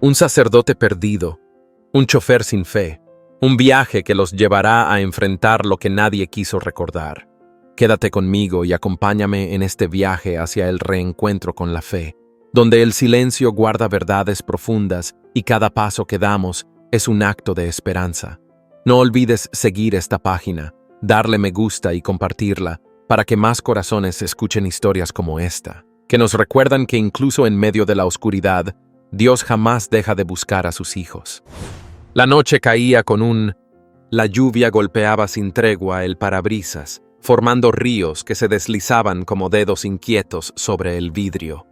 Un sacerdote perdido, un chofer sin fe, un viaje que los llevará a enfrentar lo que nadie quiso recordar. Quédate conmigo y acompáñame en este viaje hacia el reencuentro con la fe, donde el silencio guarda verdades profundas y cada paso que damos es un acto de esperanza. No olvides seguir esta página, darle me gusta y compartirla para que más corazones escuchen historias como esta, que nos recuerdan que incluso en medio de la oscuridad, Dios jamás deja de buscar a sus hijos. La noche caía La lluvia golpeaba sin tregua el parabrisas, formando ríos que se deslizaban como dedos inquietos sobre el vidrio.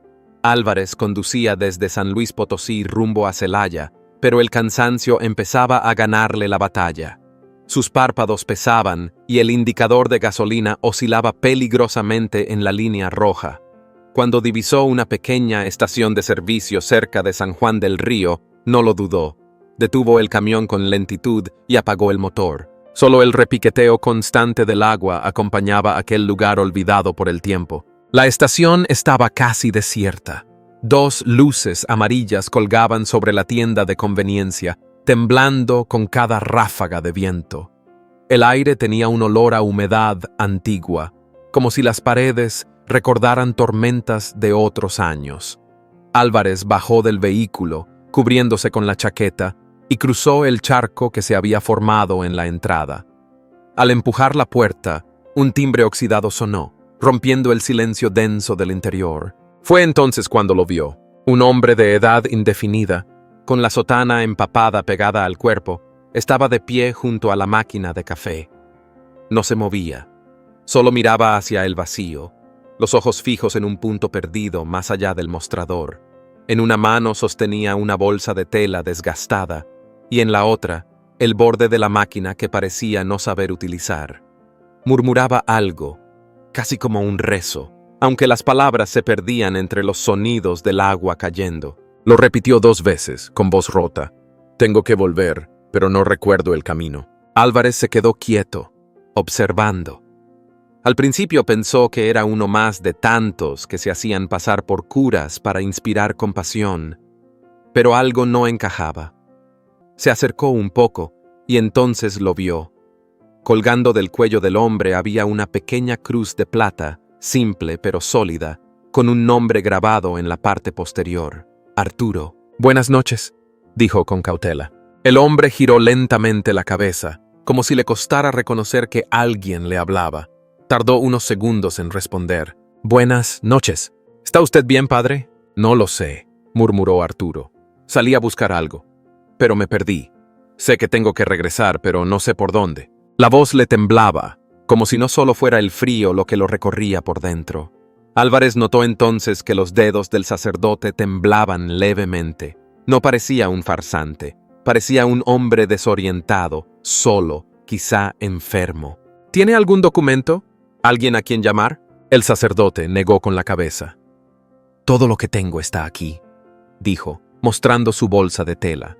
Álvarez conducía desde San Luis Potosí rumbo a Celaya, pero el cansancio empezaba a ganarle la batalla. Sus párpados pesaban y el indicador de gasolina oscilaba peligrosamente en la línea roja. Cuando divisó una pequeña estación de servicio cerca de San Juan del Río, no lo dudó. Detuvo el camión con lentitud y apagó el motor. Solo el repiqueteo constante del agua acompañaba aquel lugar olvidado por el tiempo. La estación estaba casi desierta. 2 luces amarillas colgaban sobre la tienda de conveniencia, temblando con cada ráfaga de viento. El aire tenía un olor a humedad antigua, como si las paredes recordaran tormentas de otros años. Álvarez bajó del vehículo, cubriéndose con la chaqueta, y cruzó el charco que se había formado en la entrada. Al empujar la puerta, un timbre oxidado sonó, rompiendo el silencio denso del interior. Fue entonces cuando lo vio. Un hombre de edad indefinida, con la sotana empapada pegada al cuerpo, estaba de pie junto a la máquina de café. No se movía, solo miraba hacia el vacío, los ojos fijos en un punto perdido más allá del mostrador. En una mano sostenía una bolsa de tela desgastada y en la otra, el borde de la máquina que parecía no saber utilizar. Murmuraba algo, casi como un rezo, aunque las palabras se perdían entre los sonidos del agua cayendo. Lo repitió 2 veces, con voz rota. Tengo que volver, pero no recuerdo el camino. Álvarez se quedó quieto, observando. Al principio pensó que era uno más de tantos que se hacían pasar por curas para inspirar compasión, pero algo no encajaba. Se acercó un poco y entonces lo vio. Colgando del cuello del hombre había una pequeña cruz de plata, simple pero sólida, con un nombre grabado en la parte posterior. Arturo. Buenas noches, dijo con cautela. El hombre giró lentamente la cabeza, como si le costara reconocer que alguien le hablaba. Tardó unos segundos en responder. Buenas noches. ¿Está usted bien, padre? No lo sé, murmuró Arturo. Salí a buscar algo, pero me perdí. Sé que tengo que regresar, pero no sé por dónde. La voz le temblaba, como si no solo fuera el frío lo que lo recorría por dentro. Álvarez notó entonces que los dedos del sacerdote temblaban levemente. No parecía un farsante, parecía un hombre desorientado, solo, quizá enfermo. ¿Tiene algún documento? ¿Alguien a quien llamar? El sacerdote negó con la cabeza. Todo lo que tengo está aquí, dijo, mostrando su bolsa de tela.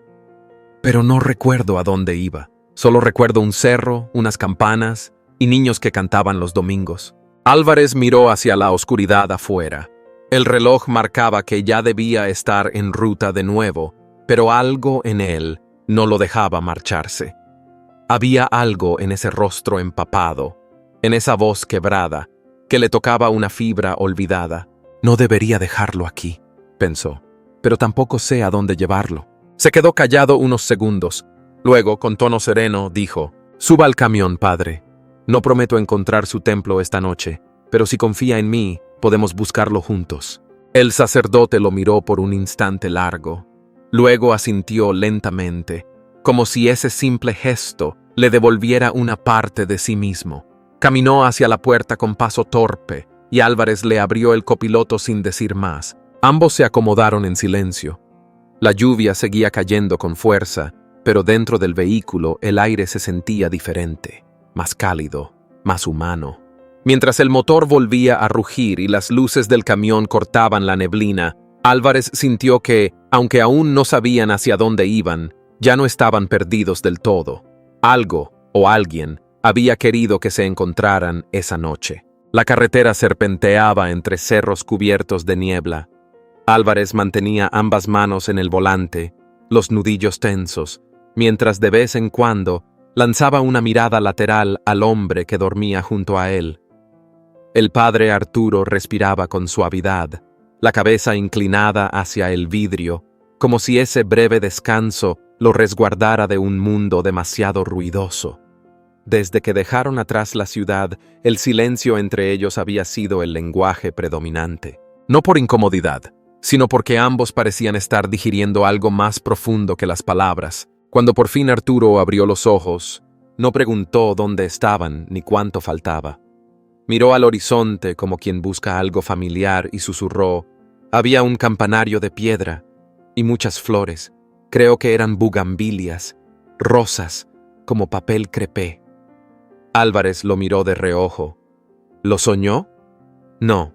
Pero no recuerdo a dónde iba. Solo recuerdo un cerro, unas campanas y niños que cantaban los domingos. Álvarez miró hacia la oscuridad afuera. El reloj marcaba que ya debía estar en ruta de nuevo, pero algo en él no lo dejaba marcharse. Había algo en ese rostro empapado, en esa voz quebrada, que le tocaba una fibra olvidada. No debería dejarlo aquí, pensó, pero tampoco sé a dónde llevarlo. Se quedó callado unos segundos. Luego, con tono sereno, dijo: «Suba al camión, padre. No prometo encontrar su templo esta noche, pero si confía en mí, podemos buscarlo juntos». El sacerdote lo miró por un instante largo. Luego asintió lentamente, como si ese simple gesto le devolviera una parte de sí mismo. Caminó hacia la puerta con paso torpe, y Álvarez le abrió el copiloto sin decir más. Ambos se acomodaron en silencio. La lluvia seguía cayendo con fuerza, pero dentro del vehículo el aire se sentía diferente, más cálido, más humano. Mientras el motor volvía a rugir y las luces del camión cortaban la neblina, Álvarez sintió que, aunque aún no sabían hacia dónde iban, ya no estaban perdidos del todo. Algo o alguien había querido que se encontraran esa noche. La carretera serpenteaba entre cerros cubiertos de niebla. Álvarez mantenía ambas manos en el volante los nudillos tensos, mientras de vez en cuando lanzaba una mirada lateral al hombre que dormía junto a él. El padre Arturo respiraba con suavidad, la cabeza inclinada hacia el vidrio, como si ese breve descanso lo resguardara de un mundo demasiado ruidoso. Desde que dejaron atrás la ciudad, el silencio entre ellos había sido el lenguaje predominante. No por incomodidad, sino porque ambos parecían estar digiriendo algo más profundo que las palabras. Cuando por fin Arturo abrió los ojos, no preguntó dónde estaban ni cuánto faltaba. Miró al horizonte como quien busca algo familiar y susurró: «Había un campanario de piedra y muchas flores. Creo que eran bugambilias, rosas, como papel crepé». Álvarez lo miró de reojo. ¿Lo soñó? No,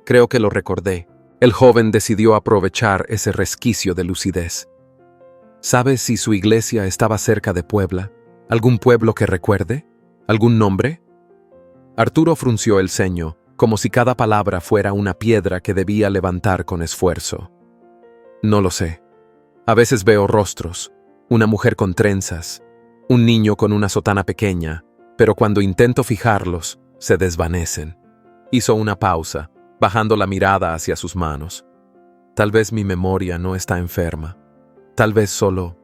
creo que lo recordé. El joven decidió aprovechar ese resquicio de lucidez. ¿Sabes si su iglesia estaba cerca de Puebla? ¿Algún pueblo que recuerde? ¿Algún nombre? Arturo frunció el ceño, como si cada palabra fuera una piedra que debía levantar con esfuerzo. No lo sé. A veces veo rostros, una mujer con trenzas, un niño con una sotana pequeña, pero cuando intento fijarlos, se desvanecen. Hizo una pausa, bajando la mirada hacia sus manos. Tal vez mi memoria no está enferma. Tal vez solo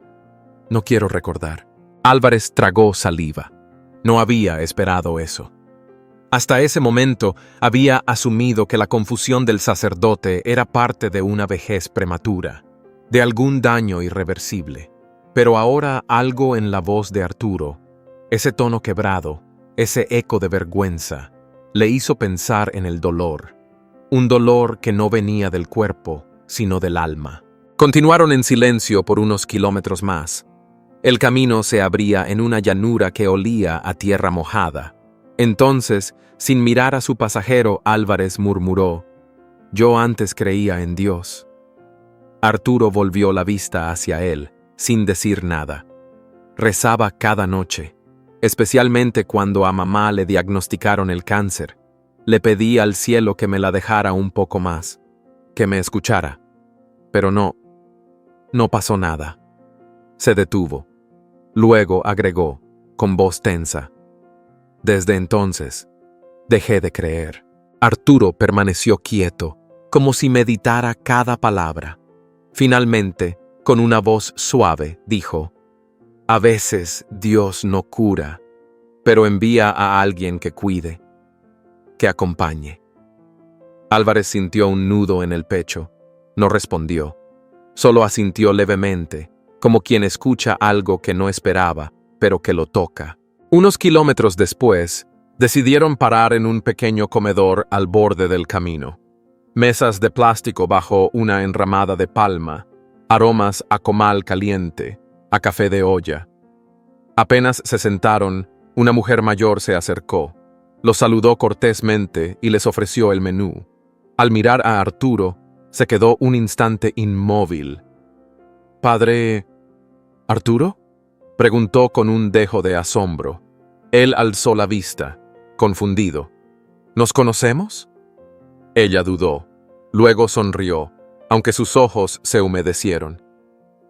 no quiero recordar. Álvarez tragó saliva. No había esperado eso. Hasta ese momento había asumido que la confusión del sacerdote era parte de una vejez prematura, de algún daño irreversible. Pero ahora algo en la voz de Arturo, ese tono quebrado, ese eco de vergüenza, le hizo pensar en el dolor. Un dolor que no venía del cuerpo, sino del alma. Continuaron en silencio por unos kilómetros más. El camino se abría en una llanura que olía a tierra mojada. Entonces, sin mirar a su pasajero, Álvarez murmuró: «Yo antes creía en Dios». Arturo volvió la vista hacia él, sin decir nada. Rezaba cada noche, especialmente cuando a mamá le diagnosticaron el cáncer. Le pedí al cielo que me la dejara un poco más, que me escuchara. Pero no pasó nada. Se detuvo. Luego agregó, con voz tensa: «Desde entonces, dejé de creer». Arturo permaneció quieto, como si meditara cada palabra. Finalmente, con una voz suave, dijo: «A veces Dios no cura, pero envía a alguien que cuide, que acompañe». Álvarez sintió un nudo en el pecho. No respondió. Solo asintió levemente, como quien escucha algo que no esperaba, pero que lo toca. Unos kilómetros después, decidieron parar en un pequeño comedor al borde del camino. Mesas de plástico bajo una enramada de palma, aromas a comal caliente, a café de olla. Apenas se sentaron, una mujer mayor se acercó. Los saludó cortésmente y les ofreció el menú. Al mirar a Arturo, se quedó un instante inmóvil. «¿Padre Arturo?», preguntó con un dejo de asombro. Él alzó la vista, confundido. «¿Nos conocemos?». Ella dudó. Luego sonrió, aunque sus ojos se humedecieron.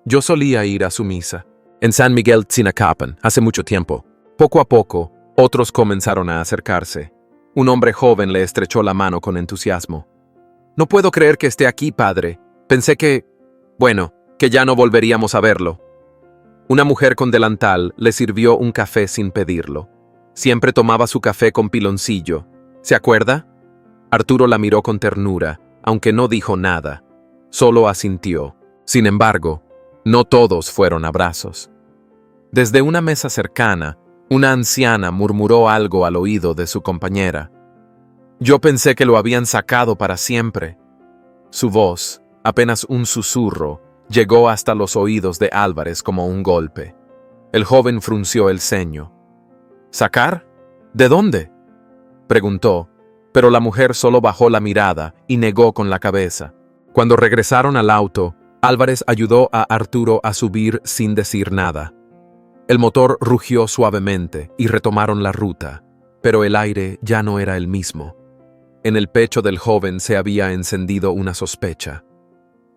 «Yo solía ir a su misa en San Miguel Tzinacapan, hace mucho tiempo». Poco a poco, otros comenzaron a acercarse. Un hombre joven le estrechó la mano con entusiasmo. «No puedo creer que esté aquí, padre. Pensé que ya no volveríamos a verlo». Una mujer con delantal le sirvió un café sin pedirlo. Siempre tomaba su café con piloncillo. ¿Se acuerda? Arturo la miró con ternura, aunque no dijo nada. Solo asintió. Sin embargo, no todos fueron abrazos. Desde una mesa cercana, una anciana murmuró algo al oído de su compañera. «Yo pensé que lo habían sacado para siempre». Su voz, apenas un susurro, llegó hasta los oídos de Álvarez como un golpe. El joven frunció el ceño. «¿Sacar? ¿De dónde?», preguntó, pero la mujer solo bajó la mirada y negó con la cabeza. Cuando regresaron al auto, Álvarez ayudó a Arturo a subir sin decir nada. El motor rugió suavemente y retomaron la ruta, pero el aire ya no era el mismo. En el pecho del joven se había encendido una sospecha.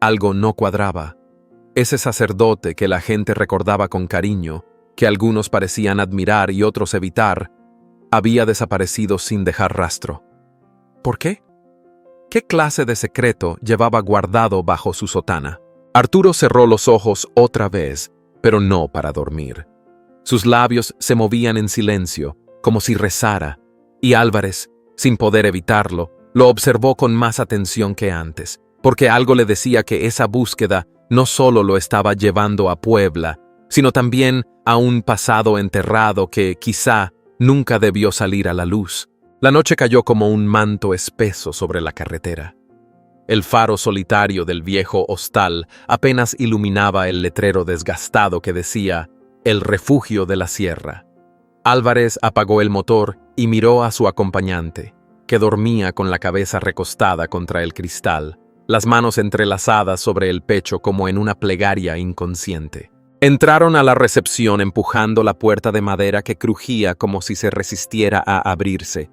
Algo no cuadraba. Ese sacerdote que la gente recordaba con cariño, que algunos parecían admirar y otros evitar, había desaparecido sin dejar rastro. ¿Por qué? ¿Qué clase de secreto llevaba guardado bajo su sotana? Arturo cerró los ojos otra vez, pero no para dormir. Sus labios se movían en silencio, como si rezara, y Álvarez, sin poder evitarlo, lo observó con más atención que antes, porque algo le decía que esa búsqueda no solo lo estaba llevando a Puebla, sino también a un pasado enterrado que, quizá, nunca debió salir a la luz. La noche cayó como un manto espeso sobre la carretera. El faro solitario del viejo hostal apenas iluminaba el letrero desgastado que decía «El refugio de la sierra». Álvarez apagó el motor y miró a su acompañante, que dormía con la cabeza recostada contra el cristal, las manos entrelazadas sobre el pecho como en una plegaria inconsciente. Entraron a la recepción empujando la puerta de madera que crujía como si se resistiera a abrirse.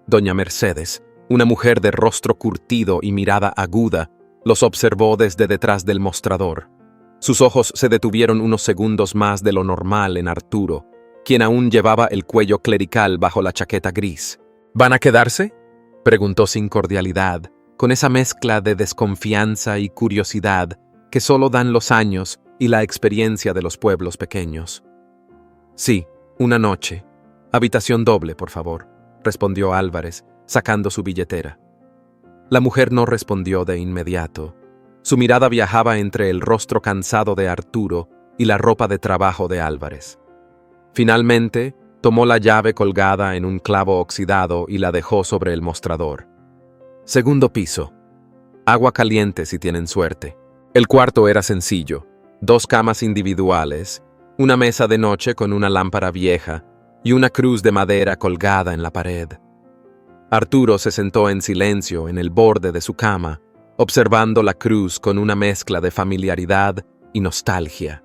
Doña Mercedes, una mujer de rostro curtido y mirada aguda, los observó desde detrás del mostrador. Sus ojos se detuvieron unos segundos más de lo normal en Arturo, quien aún llevaba el cuello clerical bajo la chaqueta gris. ¿Van a quedarse?, preguntó sin cordialidad, con esa mezcla de desconfianza y curiosidad que solo dan los años y la experiencia de los pueblos pequeños. Sí, una noche. Habitación doble, por favor, respondió Álvarez, sacando su billetera. La mujer no respondió de inmediato. Su mirada viajaba entre el rostro cansado de Arturo y la ropa de trabajo de Álvarez. Finalmente, tomó la llave colgada en un clavo oxidado y la dejó sobre el mostrador. Segundo piso. Agua caliente si tienen suerte. El cuarto era sencillo. 2 camas individuales, una mesa de noche con una lámpara vieja y una cruz de madera colgada en la pared. Arturo se sentó en silencio en el borde de su cama, observando la cruz con una mezcla de familiaridad y nostalgia.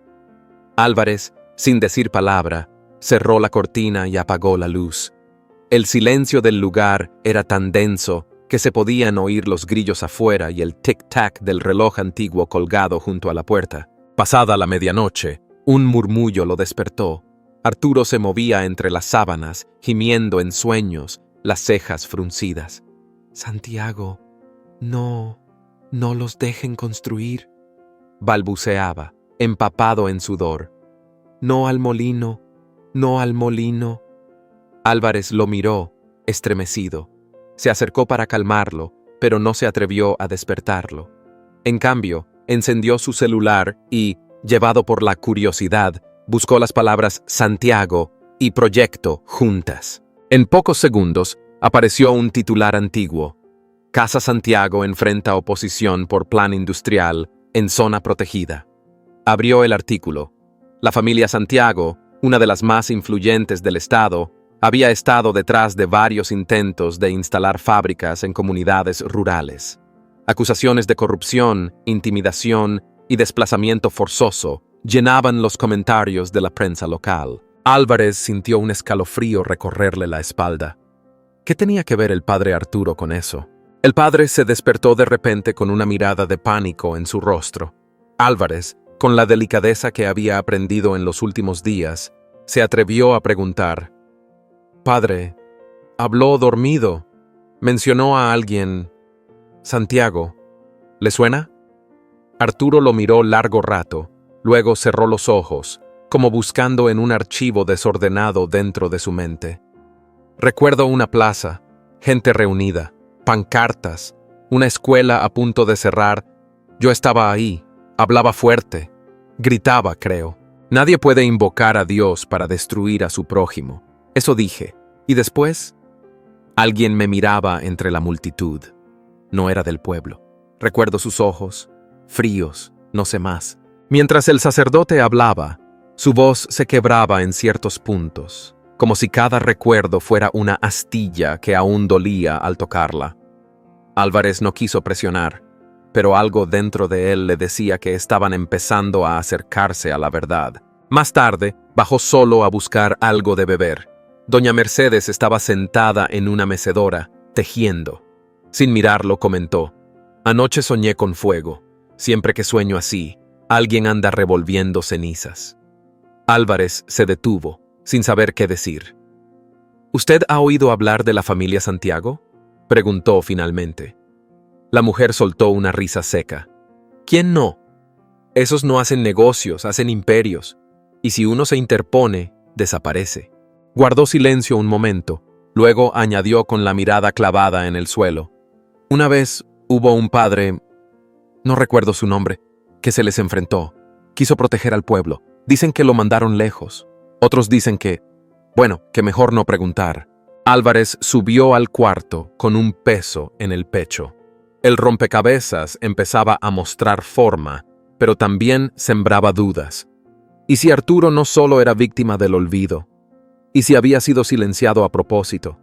Álvarez, sin decir palabra, cerró la cortina y apagó la luz. El silencio del lugar era tan denso que se podían oír los grillos afuera y el tic-tac del reloj antiguo colgado junto a la puerta. Pasada la medianoche, un murmullo lo despertó. Arturo se movía entre las sábanas, gimiendo en sueños, las cejas fruncidas. «Santiago, no los dejen construir», balbuceaba, empapado en sudor. «No al molino, no al molino». Álvarez lo miró, estremecido. Se acercó para calmarlo, pero no se atrevió a despertarlo. En cambio, encendió su celular y, llevado por la curiosidad, buscó las palabras Santiago y proyecto juntas. En pocos segundos, apareció un titular antiguo. Casa Santiago enfrenta oposición por plan industrial en zona protegida. Abrió el artículo. La familia Santiago, una de las más influyentes del estado, había estado detrás de varios intentos de instalar fábricas en comunidades rurales. Acusaciones de corrupción, intimidación y desplazamiento forzoso llenaban los comentarios de la prensa local. Álvarez sintió un escalofrío recorrerle la espalda. ¿Qué tenía que ver el padre Arturo con eso? El padre se despertó de repente con una mirada de pánico en su rostro. Álvarez, con la delicadeza que había aprendido en los últimos días, se atrevió a preguntar: «Padre, habló dormido. Mencionó a alguien. Santiago. ¿Le suena?» Arturo lo miró largo rato, luego cerró los ojos, como buscando en un archivo desordenado dentro de su mente. «Recuerdo una plaza, gente reunida, pancartas, una escuela a punto de cerrar. Yo estaba ahí, hablaba fuerte, gritaba, creo. Nadie puede invocar a Dios para destruir a su prójimo. Eso dije. Y después, alguien me miraba entre la multitud. No era del pueblo. Recuerdo sus ojos, fríos, no sé más. Mientras el sacerdote hablaba, su voz se quebraba en ciertos puntos, como si cada recuerdo fuera una astilla que aún dolía al tocarla. Álvarez no quiso presionar, pero algo dentro de él le decía que estaban empezando a acercarse a la verdad. Más tarde, bajó solo a buscar algo de beber. Doña Mercedes estaba sentada en una mecedora, tejiendo. Sin mirarlo, comentó: «Anoche soñé con fuego. Siempre que sueño así, Alguien anda revolviendo cenizas. Álvarez se detuvo, sin saber qué decir. ¿Usted ha oído hablar de la familia Santiago?, preguntó finalmente. La mujer soltó una risa seca. ¿Quién no? Esos no hacen negocios, hacen imperios. Y si uno se interpone, desaparece. Guardó silencio un momento, luego añadió con la mirada clavada en el suelo. Una vez hubo un padre, no recuerdo su nombre, que se les enfrentó. Quiso proteger al pueblo. Dicen que lo mandaron lejos. Otros dicen que mejor no preguntar. Álvarez subió al cuarto con un peso en el pecho. El rompecabezas empezaba a mostrar forma, pero también sembraba dudas. ¿Y si Arturo no solo era víctima del olvido? ¿Y si había sido silenciado a propósito?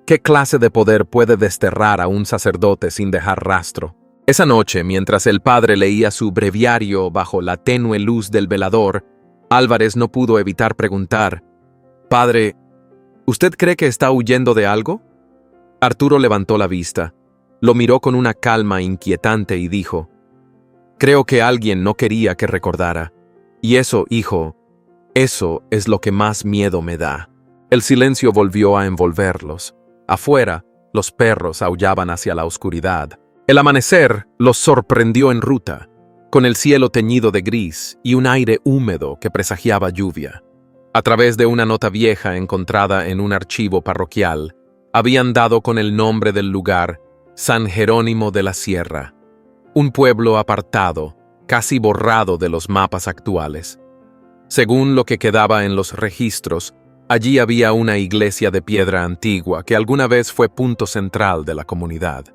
¿Qué clase de poder puede desterrar a un sacerdote sin dejar rastro? Esa noche, mientras el padre leía su breviario bajo la tenue luz del velador, Álvarez no pudo evitar preguntar: «Padre, ¿usted cree que está huyendo de algo?». Arturo levantó la vista, lo miró con una calma inquietante y dijo: «Creo que alguien no quería que recordara. Y eso, hijo, eso es lo que más miedo me da». El silencio volvió a envolverlos. Afuera, los perros aullaban hacia la oscuridad. El amanecer los sorprendió en ruta, con el cielo teñido de gris y un aire húmedo que presagiaba lluvia. A través de una nota vieja encontrada en un archivo parroquial, habían dado con el nombre del lugar: San Jerónimo de la Sierra, un pueblo apartado, casi borrado de los mapas actuales. Según lo que quedaba en los registros, allí había una iglesia de piedra antigua que alguna vez fue punto central de la comunidad.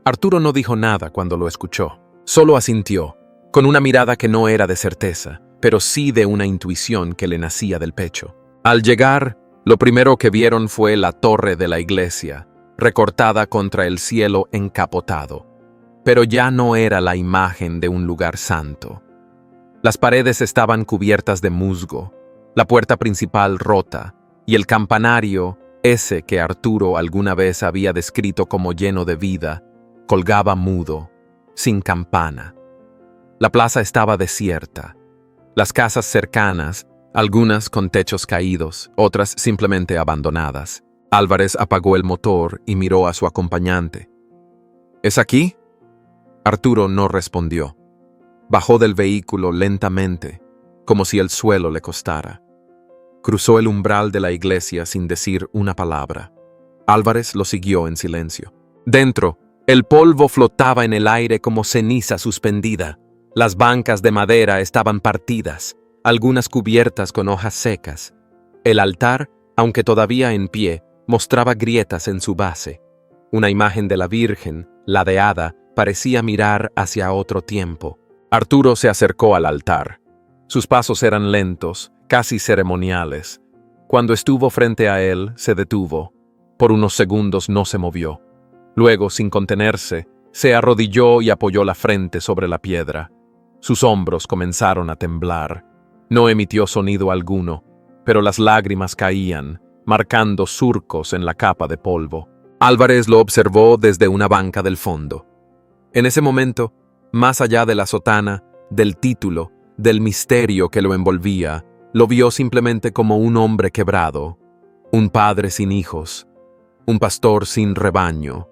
Arturo no dijo nada cuando lo escuchó, solo asintió, con una mirada que no era de certeza, pero sí de una intuición que le nacía del pecho. Al llegar, lo primero que vieron fue la torre de la iglesia, recortada contra el cielo encapotado. Pero ya no era la imagen de un lugar santo. Las paredes estaban cubiertas de musgo, la puerta principal rota, y el campanario, ese que Arturo alguna vez había descrito como lleno de vida, colgaba mudo, sin campana. La plaza estaba desierta. Las casas cercanas, algunas con techos caídos, otras simplemente abandonadas. Álvarez apagó el motor y miró a su acompañante. ¿Es aquí?». Arturo no respondió. Bajó del vehículo lentamente, como si el suelo le costara. Cruzó el umbral de la iglesia sin decir una palabra. Álvarez lo siguió en silencio. Dentro, el polvo flotaba en el aire como ceniza suspendida. Las bancas de madera estaban partidas, algunas cubiertas con hojas secas. El altar, aunque todavía en pie, mostraba grietas en su base. Una imagen de la Virgen, ladeada, parecía mirar hacia otro tiempo. Arturo se acercó al altar. Sus pasos eran lentos, casi ceremoniales. Cuando estuvo frente a él, se detuvo. Por unos segundos no se movió. Luego, sin contenerse, se arrodilló y apoyó la frente sobre la piedra. Sus hombros comenzaron a temblar. No emitió sonido alguno, pero las lágrimas caían, marcando surcos en la capa de polvo. Álvarez lo observó desde una banca del fondo. En ese momento, más allá de la sotana, del título, del misterio que lo envolvía, lo vio simplemente como un hombre quebrado, un padre sin hijos, un pastor sin rebaño,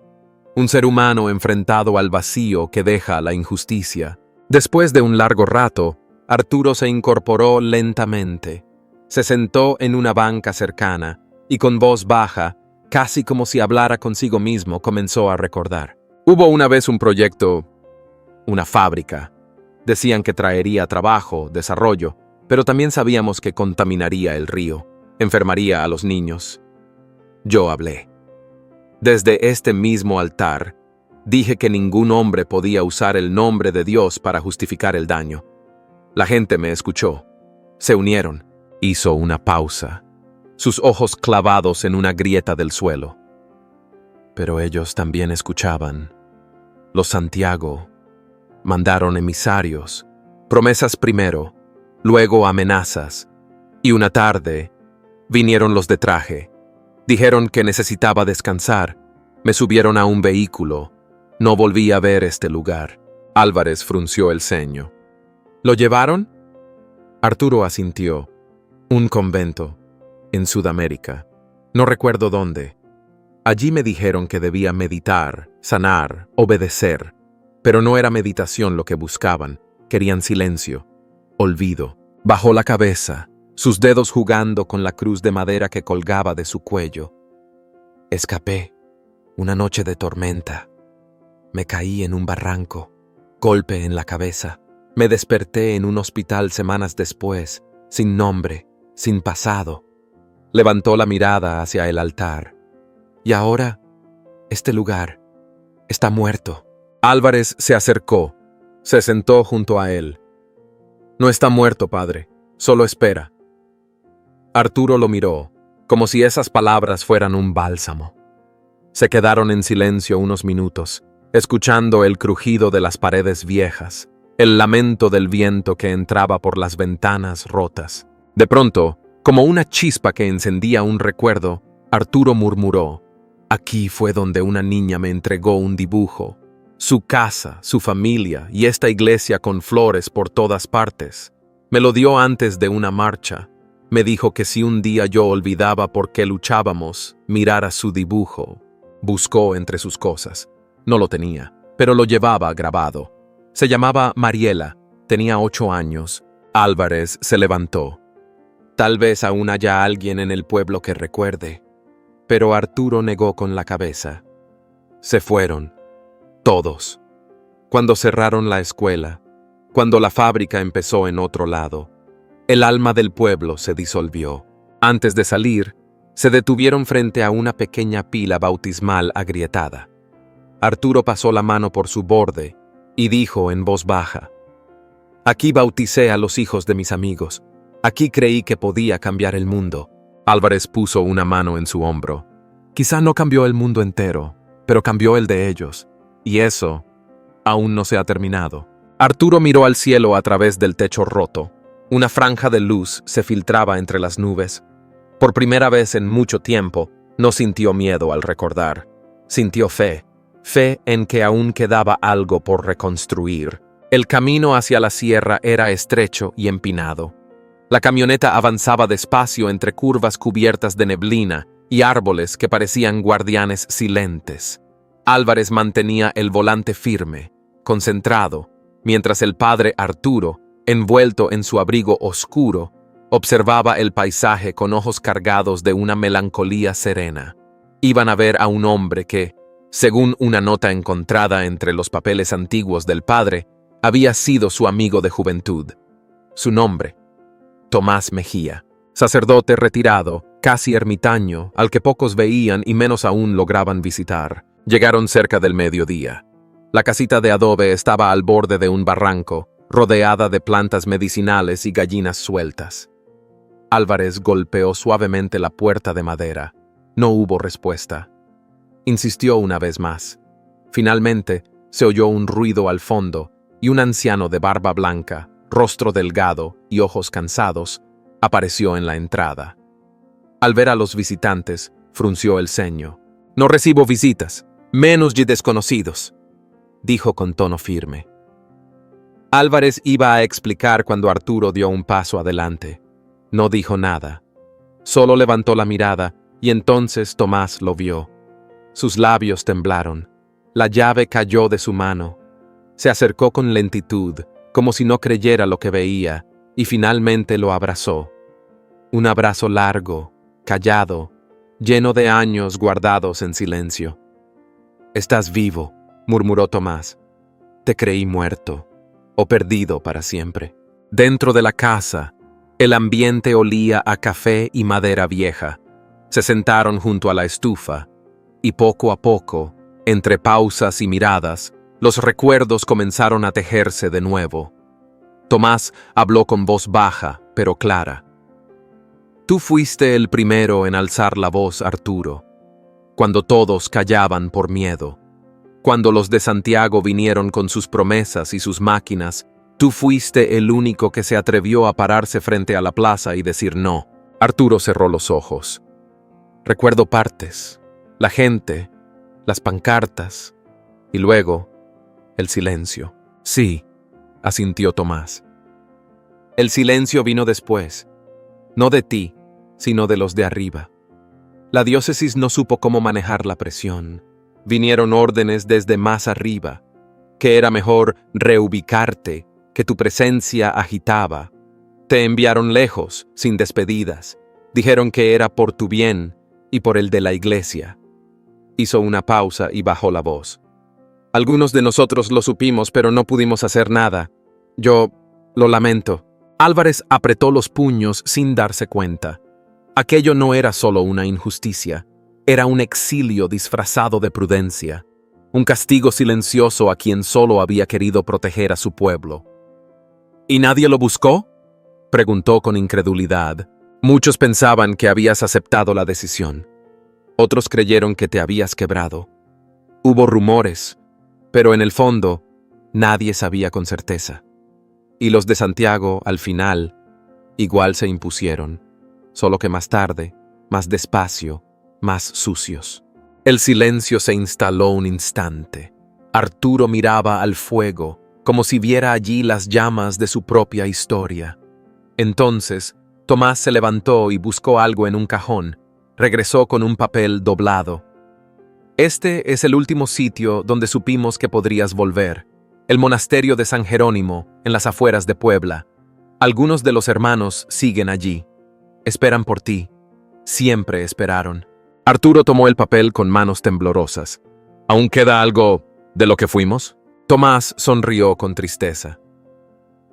un ser humano enfrentado al vacío que deja la injusticia. Después de un largo rato, Arturo se incorporó lentamente. Se sentó en una banca cercana y con voz baja, casi como si hablara consigo mismo, comenzó a recordar. Hubo una vez un proyecto, una fábrica. Decían que traería trabajo, desarrollo, pero también sabíamos que contaminaría el río, enfermaría a los niños. Yo hablé. Desde este mismo altar, dije que ningún hombre podía usar el nombre de Dios para justificar el daño. La gente me escuchó. Se unieron. Hizo una pausa, sus ojos clavados en una grieta del suelo. Pero ellos también escuchaban. Los Santiago mandaron emisarios, promesas primero, luego amenazas, y una tarde vinieron los de traje. Dijeron que necesitaba descansar. Me subieron a un vehículo. No volví a ver este lugar. Álvarez frunció el ceño. ¿Lo llevaron? Arturo asintió. Un convento, en Sudamérica. No recuerdo dónde. Allí me dijeron que debía meditar, sanar, obedecer. Pero no era meditación lo que buscaban. Querían silencio, olvido. Bajó la cabeza, sus dedos jugando con la cruz de madera que colgaba de su cuello. Escapé. Una noche de tormenta. Me caí en un barranco. Golpe en la cabeza. Me desperté en un hospital semanas después, sin nombre, sin pasado. Levantó la mirada hacia el altar. Y ahora, este lugar está muerto. Álvarez se acercó. Se sentó junto a él. No está muerto, padre. Solo espera. Arturo lo miró, como si esas palabras fueran un bálsamo. Se quedaron en silencio unos minutos, escuchando el crujido de las paredes viejas, el lamento del viento que entraba por las ventanas rotas. De pronto, como una chispa que encendía un recuerdo, Arturo murmuró: aquí fue donde una niña me entregó un dibujo. Su casa, su familia y esta iglesia con flores por todas partes. Me lo dio antes de una marcha. Me dijo que si un día yo olvidaba por qué luchábamos, mirara su dibujo. Buscó entre sus cosas. No lo tenía, pero lo llevaba grabado. Se llamaba Mariela, tenía 8 años. Álvarez se levantó. Tal vez aún haya alguien en el pueblo que recuerde. Pero Arturo negó con la cabeza. Se fueron. Todos. Cuando cerraron la escuela, cuando la fábrica empezó en otro lado, el alma del pueblo se disolvió. Antes de salir, se detuvieron frente a una pequeña pila bautismal agrietada. Arturo pasó la mano por su borde y dijo en voz baja: aquí bauticé a los hijos de mis amigos. Aquí creí que podía cambiar el mundo. Álvarez puso una mano en su hombro. Quizá no cambió el mundo entero, pero cambió el de ellos. Y eso aún no se ha terminado. Arturo miró al cielo a través del techo roto. Una franja de luz se filtraba entre las nubes. Por primera vez en mucho tiempo, no sintió miedo al recordar. Sintió fe. Fe en que aún quedaba algo por reconstruir. El camino hacia la sierra era estrecho y empinado. La camioneta avanzaba despacio entre curvas cubiertas de neblina y árboles que parecían guardianes silentes. Álvarez mantenía el volante firme, concentrado, mientras el padre Arturo, envuelto en su abrigo oscuro, observaba el paisaje con ojos cargados de una melancolía serena. Iban a ver a un hombre que, según una nota encontrada entre los papeles antiguos del padre, había sido su amigo de juventud. Su nombre: Tomás Mejía, sacerdote retirado, casi ermitaño, al que pocos veían y menos aún lograban visitar. Llegaron cerca del mediodía. La casita de adobe estaba al borde de un barranco, rodeada de plantas medicinales y gallinas sueltas. Álvarez golpeó suavemente la puerta de madera. No hubo respuesta. Insistió una vez más. Finalmente, se oyó un ruido al fondo y un anciano de barba blanca, rostro delgado y ojos cansados, apareció en la entrada. Al ver a los visitantes, frunció el ceño. «No recibo visitas, menos de desconocidos», dijo con tono firme. Álvarez iba a explicar cuando Arturo dio un paso adelante. No dijo nada. Solo levantó la mirada y entonces Tomás lo vio. Sus labios temblaron. La llave cayó de su mano. Se acercó con lentitud, como si no creyera lo que veía, y finalmente lo abrazó. Un abrazo largo, callado, lleno de años guardados en silencio. «Estás vivo», murmuró Tomás. «Te creí muerto, o perdido para siempre». Dentro de la casa, el ambiente olía a café y madera vieja. Se sentaron junto a la estufa, y poco a poco, entre pausas y miradas, los recuerdos comenzaron a tejerse de nuevo. Tomás habló con voz baja, pero clara. «Tú fuiste el primero en alzar la voz, Arturo, cuando todos callaban por miedo. Cuando los de Santiago vinieron con sus promesas y sus máquinas, tú fuiste el único que se atrevió a pararse frente a la plaza y decir no». Arturo cerró los ojos. Recuerdo partes, la gente, las pancartas, y luego el silencio. «Sí», asintió Tomás. El silencio vino después, no de ti, sino de los de arriba. La diócesis no supo cómo manejar la presión. Vinieron órdenes desde más arriba, que era mejor reubicarte, que tu presencia agitaba. Te enviaron lejos, sin despedidas. Dijeron que era por tu bien y por el de la iglesia. Hizo una pausa y bajó la voz. Algunos de nosotros lo supimos, pero no pudimos hacer nada. Yo lo lamento. Álvarez apretó los puños sin darse cuenta. Aquello no era solo una injusticia, era un exilio disfrazado de prudencia, un castigo silencioso a quien solo había querido proteger a su pueblo. ¿Y nadie lo buscó?, preguntó con incredulidad. Muchos pensaban que habías aceptado la decisión. Otros creyeron que te habías quebrado. Hubo rumores, pero en el fondo nadie sabía con certeza. Y los de Santiago, al final, igual se impusieron. Solo que más tarde, más despacio, más sucios. El silencio se instaló un instante. Arturo miraba al fuego, como si viera allí las llamas de su propia historia. Entonces, Tomás se levantó y buscó algo en un cajón. Regresó con un papel doblado. Este es el último sitio donde supimos que podrías volver. El monasterio de San Jerónimo, en las afueras de Puebla. Algunos de los hermanos siguen allí. Esperan por ti. Siempre esperaron. Arturo tomó el papel con manos temblorosas. ¿Aún queda algo de lo que fuimos? Tomás sonrió con tristeza.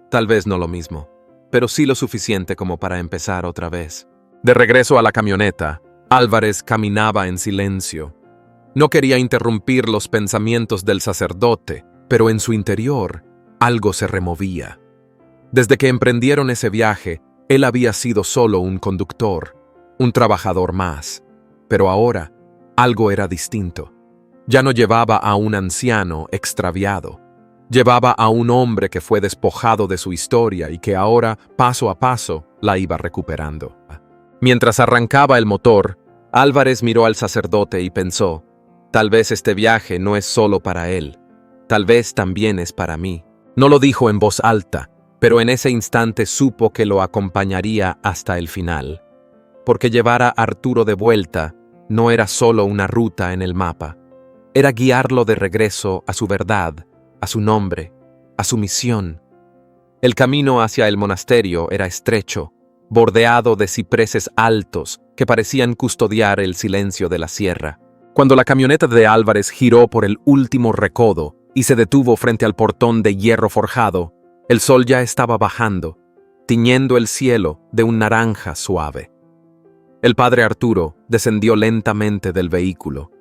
Tal vez no lo mismo, pero sí lo suficiente como para empezar otra vez. De regreso a la camioneta, Álvarez caminaba en silencio. No quería interrumpir los pensamientos del sacerdote, pero en su interior algo se removía. Desde que emprendieron ese viaje, él había sido solo un conductor, un trabajador más. Pero ahora, algo era distinto. Ya no llevaba a un anciano extraviado. Llevaba a un hombre que fue despojado de su historia y que ahora, paso a paso, la iba recuperando. Mientras arrancaba el motor, Álvarez miró al sacerdote y pensó, tal vez este viaje no es solo para él, tal vez también es para mí. No lo dijo en voz alta, pero en ese instante supo que lo acompañaría hasta el final. Porque llevar a Arturo de vuelta no era solo una ruta en el mapa, era guiarlo de regreso a su verdad, a su nombre, a su misión. El camino hacia el monasterio era estrecho, bordeado de cipreses altos que parecían custodiar el silencio de la sierra. Cuando la camioneta de Álvarez giró por el último recodo y se detuvo frente al portón de hierro forjado, el sol ya estaba bajando, tiñendo el cielo de un naranja suave. El padre Arturo descendió lentamente del vehículo.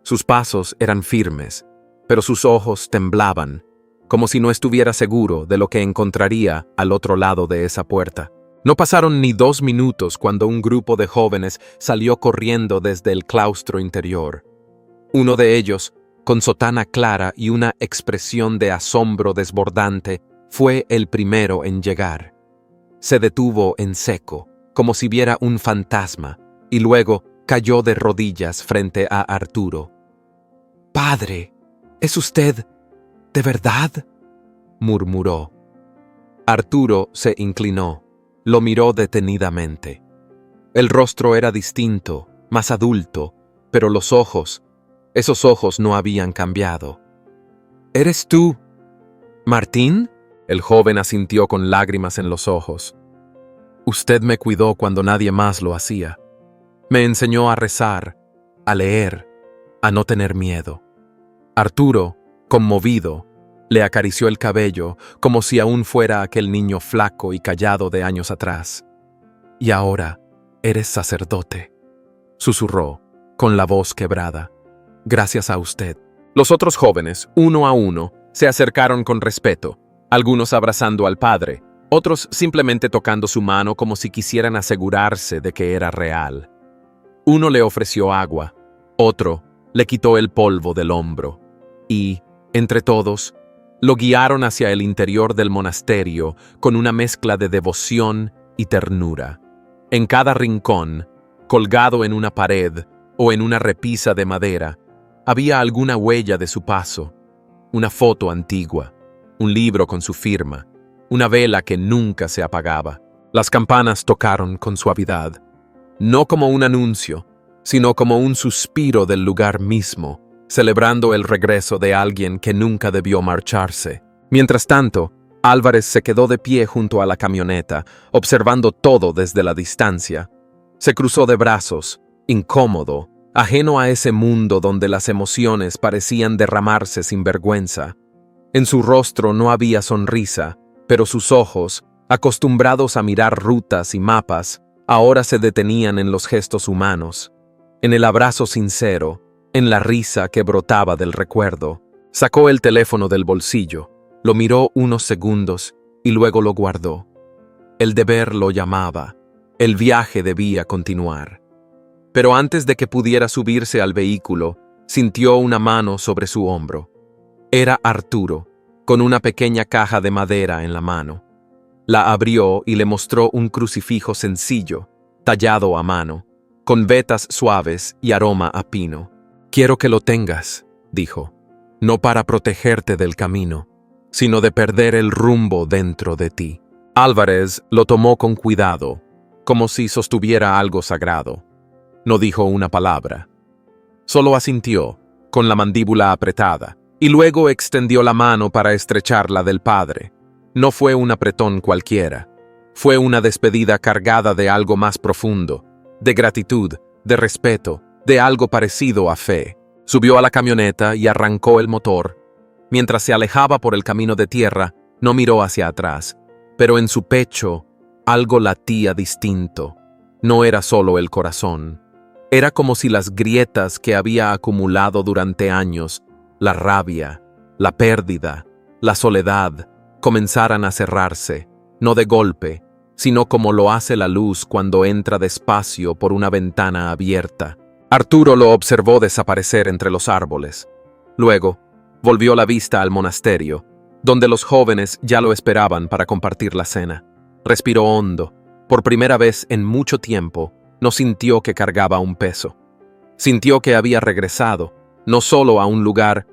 Sus pasos eran firmes, pero sus ojos temblaban, como si no estuviera seguro de lo que encontraría al otro lado de esa puerta. No pasaron ni 2 minutos cuando un grupo de jóvenes salió corriendo desde el claustro interior. Uno de ellos, con sotana clara y una expresión de asombro desbordante, fue el primero en llegar. Se detuvo en seco, como si viera un fantasma, y luego cayó de rodillas frente a Arturo. «Padre, ¿es usted de verdad?», murmuró. Arturo se inclinó, lo miró detenidamente. El rostro era distinto, más adulto, pero los ojos, esos ojos no habían cambiado. «¿Eres tú, Martín?», el joven asintió con lágrimas en los ojos. «Usted me cuidó cuando nadie más lo hacía. Me enseñó a rezar, a leer, a no tener miedo». Arturo, conmovido, le acarició el cabello como si aún fuera aquel niño flaco y callado de años atrás. «Y ahora eres sacerdote», susurró, con la voz quebrada. «Gracias a usted». Los otros jóvenes, uno a uno, se acercaron con respeto, algunos abrazando al padre, otros simplemente tocando su mano como si quisieran asegurarse de que era real. Uno le ofreció agua, otro le quitó el polvo del hombro, y, entre todos, lo guiaron hacia el interior del monasterio con una mezcla de devoción y ternura. En cada rincón, colgado en una pared o en una repisa de madera, había alguna huella de su paso, una foto antigua, un libro con su firma, una vela que nunca se apagaba. Las campanas tocaron con suavidad, no como un anuncio, sino como un suspiro del lugar mismo, celebrando el regreso de alguien que nunca debió marcharse. Mientras tanto, Álvarez se quedó de pie junto a la camioneta, observando todo desde la distancia. Se cruzó de brazos, incómodo, ajeno a ese mundo donde las emociones parecían derramarse sin vergüenza. En su rostro no había sonrisa, pero sus ojos, acostumbrados a mirar rutas y mapas, ahora se detenían en los gestos humanos, en el abrazo sincero, en la risa que brotaba del recuerdo. Sacó el teléfono del bolsillo, lo miró unos segundos y luego lo guardó. El deber lo llamaba, el viaje debía continuar. Pero antes de que pudiera subirse al vehículo, sintió una mano sobre su hombro. Era Arturo, con una pequeña caja de madera en la mano. La abrió y le mostró un crucifijo sencillo, tallado a mano, con vetas suaves y aroma a pino. «Quiero que lo tengas», dijo, «no para protegerte del camino, sino de perder el rumbo dentro de ti». Álvarez lo tomó con cuidado, como si sostuviera algo sagrado. No dijo una palabra. Solo asintió, con la mandíbula apretada, y luego extendió la mano para estrecharla del padre. No fue un apretón cualquiera. Fue una despedida cargada de algo más profundo, de gratitud, de respeto, de algo parecido a fe. Subió a la camioneta y arrancó el motor. Mientras se alejaba por el camino de tierra, no miró hacia atrás, pero en su pecho algo latía distinto. No era solo el corazón. Era como si las grietas que había acumulado durante años, la rabia, la pérdida, la soledad, comenzaran a cerrarse, no de golpe, sino como lo hace la luz cuando entra despacio por una ventana abierta. Arturo lo observó desaparecer entre los árboles. Luego, volvió la vista al monasterio, donde los jóvenes ya lo esperaban para compartir la cena. Respiró hondo. Por primera vez en mucho tiempo, no sintió que cargaba un peso. Sintió que había regresado, no solo a un lugar,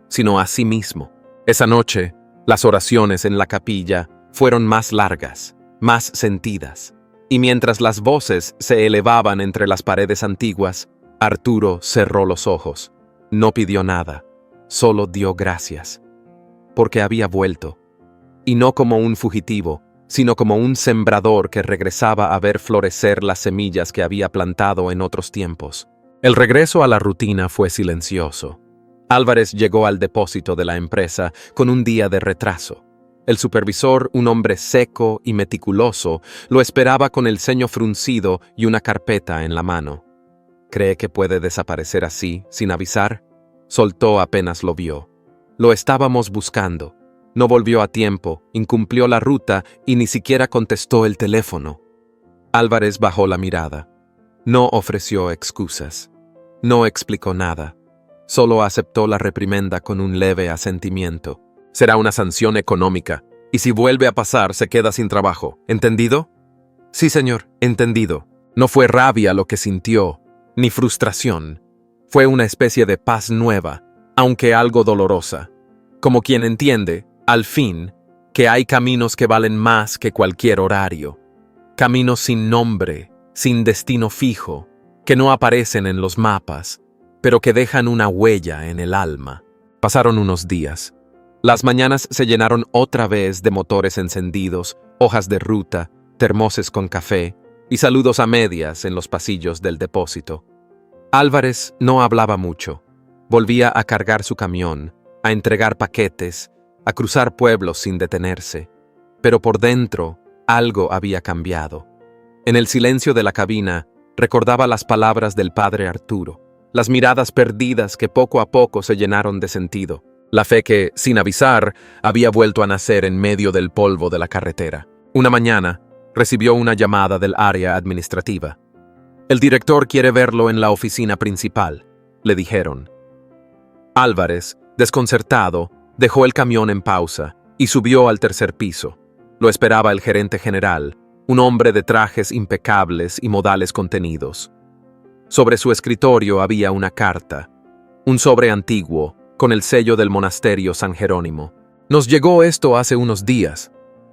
sino a sí mismo. Esa noche, las oraciones en la capilla fueron más largas, más sentidas, y mientras las voces se elevaban entre las paredes antiguas, Arturo cerró los ojos. No pidió nada, solo dio gracias, porque había vuelto, y no como un fugitivo, sino como un sembrador que regresaba a ver florecer las semillas que había plantado en otros tiempos. El regreso a la rutina fue silencioso. Álvarez llegó al depósito de la empresa con un día de retraso. El supervisor, un hombre seco y meticuloso, lo esperaba con el ceño fruncido y una carpeta en la mano. ¿Cree que puede desaparecer así, sin avisar? Soltó apenas lo vio. Lo estábamos buscando. No volvió a tiempo, incumplió la ruta y ni siquiera contestó el teléfono. Álvarez bajó la mirada. No ofreció excusas. No explicó nada. Solo aceptó la reprimenda con un leve asentimiento. Será una sanción económica, y si vuelve a pasar se queda sin trabajo. ¿Entendido? Sí, señor, entendido. No fue rabia lo que sintió, ni frustración. Fue una especie de paz nueva, aunque algo dolorosa. Como quien entiende, al fin, que hay caminos que valen más que cualquier horario. Caminos sin nombre, sin destino fijo, que no aparecen en los mapas, pero que dejan una huella en el alma. Pasaron unos días. Las mañanas se llenaron otra vez de motores encendidos, hojas de ruta, termoses con café y saludos a medias en los pasillos del depósito. Álvarez no hablaba mucho. Volvía a cargar su camión, a entregar paquetes, a cruzar pueblos sin detenerse. Pero por dentro, algo había cambiado. En el silencio de la cabina, recordaba las palabras del padre Arturo, las miradas perdidas que poco a poco se llenaron de sentido, la fe que, sin avisar, había vuelto a nacer en medio del polvo de la carretera. Una mañana, recibió una llamada del área administrativa. «El director quiere verlo en la oficina principal», le dijeron. Álvarez, desconcertado, dejó el camión en pausa y subió al tercer piso. Lo esperaba el gerente general, un hombre de trajes impecables y modales contenidos. Sobre su escritorio había una carta, un sobre antiguo, con el sello del monasterio San Jerónimo. «Nos llegó esto hace unos días»,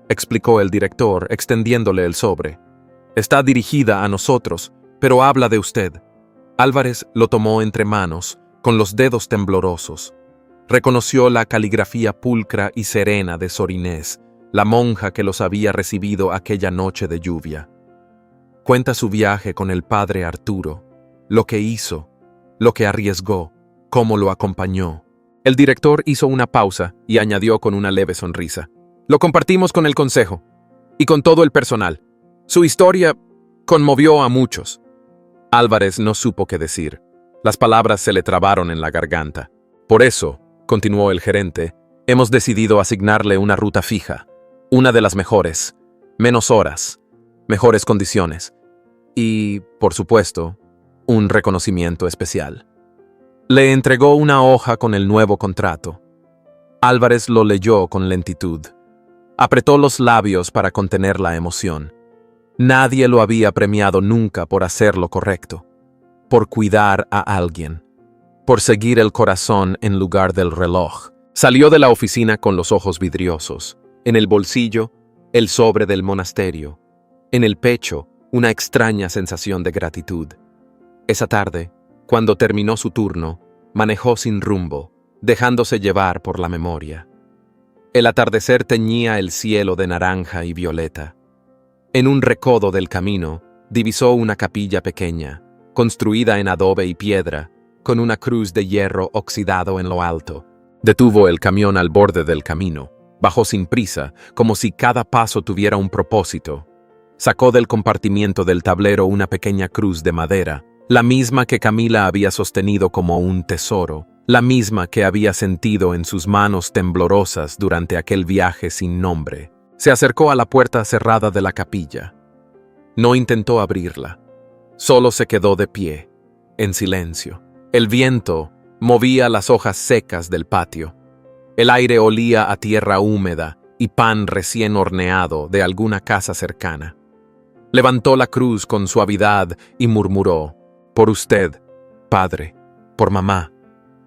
explicó el director, extendiéndole el sobre. Está dirigida a nosotros, pero habla de usted. Álvarez lo tomó entre manos, con los dedos temblorosos. Reconoció la caligrafía pulcra y serena de Sor Inés, la monja que los había recibido aquella noche de lluvia. Cuenta su viaje con el padre Arturo, lo que hizo, lo que arriesgó, cómo lo acompañó. El director hizo una pausa y añadió con una leve sonrisa. Lo compartimos con el consejo y con todo el personal. Su historia conmovió a muchos. Álvarez no supo qué decir. Las palabras se le trabaron en la garganta. Por eso, continuó el gerente, hemos decidido asignarle una ruta fija, una de las mejores, menos horas, mejores condiciones y, por supuesto, un reconocimiento especial. Le entregó una hoja con el nuevo contrato. Álvarez lo leyó con lentitud. Apretó los labios para contener la emoción. Nadie lo había premiado nunca por hacer lo correcto, por cuidar a alguien, por seguir el corazón en lugar del reloj. Salió de la oficina con los ojos vidriosos. En el bolsillo, el sobre del monasterio. En el pecho, una extraña sensación de gratitud. Esa tarde, cuando terminó su turno, manejó sin rumbo, dejándose llevar por la memoria. El atardecer teñía el cielo de naranja y violeta. En un recodo del camino, divisó una capilla pequeña, construida en adobe y piedra, con una cruz de hierro oxidado en lo alto. Detuvo el camión al borde del camino. Bajó sin prisa, como si cada paso tuviera un propósito. Sacó del compartimiento del tablero una pequeña cruz de madera, la misma que Camila había sostenido como un tesoro, la misma que había sentido en sus manos temblorosas durante aquel viaje sin nombre. Se acercó a la puerta cerrada de la capilla. No intentó abrirla. Solo se quedó de pie, en silencio. El viento movía las hojas secas del patio. El aire olía a tierra húmeda y pan recién horneado de alguna casa cercana. Levantó la cruz con suavidad y murmuró: por usted, padre, por mamá,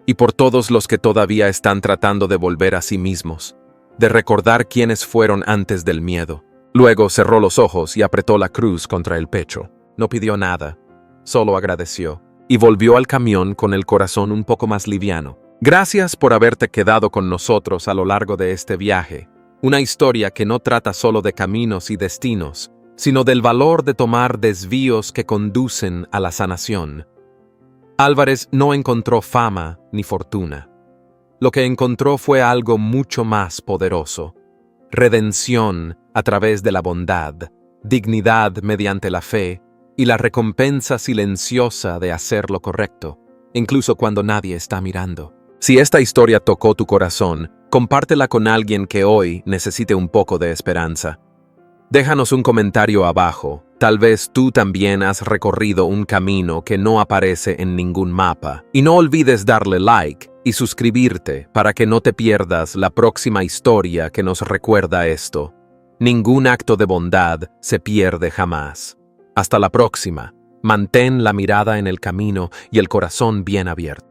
y por todos los que todavía están tratando de volver a sí mismos, de recordar quiénes fueron antes del miedo. Luego cerró los ojos y apretó la cruz contra el pecho. No pidió nada, solo agradeció, y volvió al camión con el corazón un poco más liviano. Gracias por haberte quedado con nosotros a lo largo de este viaje, una historia que no trata solo de caminos y destinos, sino del valor de tomar desvíos que conducen a la sanación. Álvarez no encontró fama ni fortuna. Lo que encontró fue algo mucho más poderoso: redención a través de la bondad, dignidad mediante la fe y la recompensa silenciosa de hacer lo correcto, incluso cuando nadie está mirando. Si esta historia tocó tu corazón, compártela con alguien que hoy necesite un poco de esperanza. Déjanos un comentario abajo. Tal vez tú también has recorrido un camino que no aparece en ningún mapa. Y no olvides darle like y suscribirte para que no te pierdas la próxima historia que nos recuerda esto. Ningún acto de bondad se pierde jamás. Hasta la próxima. Mantén la mirada en el camino y el corazón bien abierto.